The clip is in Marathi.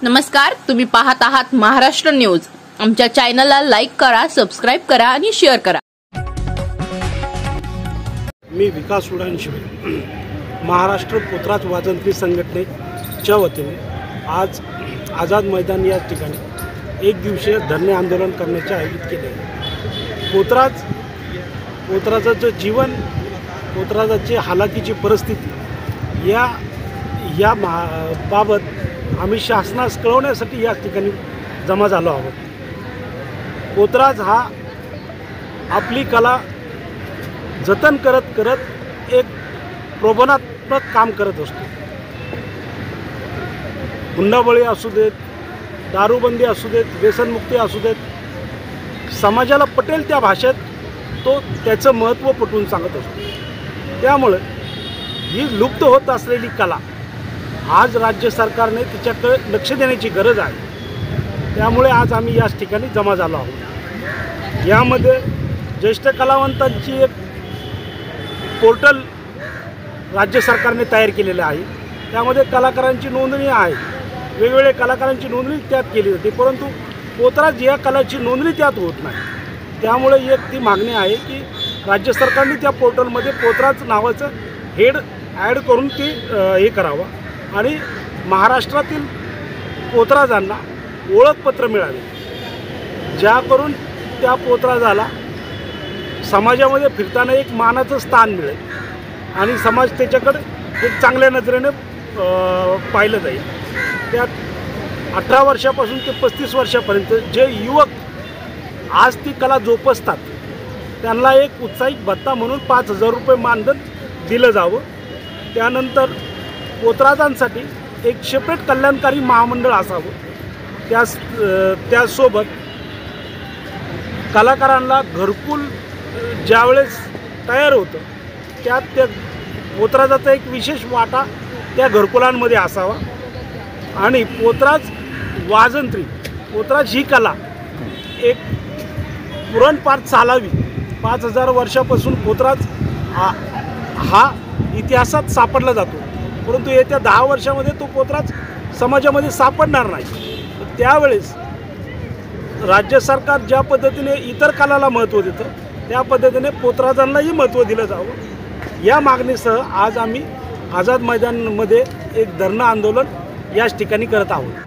नमस्कार, तुम्ही पाहत आहात महाराष्ट्र न्यूज। आमच्या चॅनलला लाईक करा, सबस्क्राइब करा आणि शेअर करा। मी विकास उडानशिवे महाराष्ट्र पोतराज वाजंत्री संघटनेच्या वतीने आज आझाद मैदान या ठिकाणी एक दिवसीय धरणे आंदोलन करण्याचे आयोजित केले आहे। पोतराजाचं जीवन, पोतराजाची हालाकीची परिस्थिती या बाबत आम्ही शासनास कळवण्यासाठी या ठिकाणी जमा झालो आहोत। पोतराज हा आपली कला जतन करत करत एक प्रबोधनात्मक काम करत असतो। हुंडाबळी असू देत, दारूबंदी असू देत, व्यसनमुक्ती असू देत, समाजाला पटेल त्या भाषेत तो त्याचं महत्त्व पटवून सांगत असतो। त्यामुळे ही लुप्त होत असलेली कला आज राज्य सरकारने तिच्याकडे लक्ष देण्याची गरज आहे। त्यामुळे आज आम्ही याच ठिकाणी जमा झालो आहोत। यामध्ये ज्येष्ठ कलावंतांची एक पोर्टल राज्य सरकारने तयार केलेलं आहे। त्यामध्ये कलाकारांची नोंदणी आहे, वेगवेगळ्या कलाकारांची नोंदणी त्यात केली जाते, परंतु पोतराज या कलाची नोंदणी त्यात होत नाही। त्यामुळे एक ती मागणी आहे की राज्य सरकारने त्या पोर्टलमध्ये पोतराज नावाचं हेड ॲड करून ते हे करावं आणि महाराष्ट्रातील पोतराजांना ओळखपत्र मिळावे, ज्या करून त्या पोतराजाला समाजामध्ये फिरताना एक मानाचं स्थान मिळेल आणि समाज त्याच्याकडे एक चांगल्या नजरेने पाहिलं जाईल। त्यात 18 वर्षापासून ते 35 वर्षापर्यंत जे युवक आज ती कला जोपासतात त्यांना एक उत्साहिक भत्ता म्हणून 5,000 रुपये मानधन दिलं जावं। त्यानंतर पोतराजांसाठी एक सेपरेट कल्याणकारी महामंडळ असावं। त्यासोबत कलाकारांना घरकुल ज्यावेळेस तयार होतं त्यात त्या पोतराजाचा एक विशेष वाटा त्या घरकुलांमध्ये असावा आणि पोतराज ही कला एक पुरणपाठ चालावी। 5,000 वर्षापासून पोतराज हा इतिहासात सापडला जातो, परंतु येत्या 10 वर्षामध्ये तो पोतराज समाजामध्ये सापडणार नाही। त्यावेळेस राज्य सरकार ज्या पद्धतीने इतर कलाला महत्त्व देतं त्या पद्धतीने पोतराजांनाही महत्त्व दिलं जावं। या मागणीसह आज आम्ही आझाद मैदानमध्ये एक धरणं आंदोलन याच ठिकाणी करत आहोत।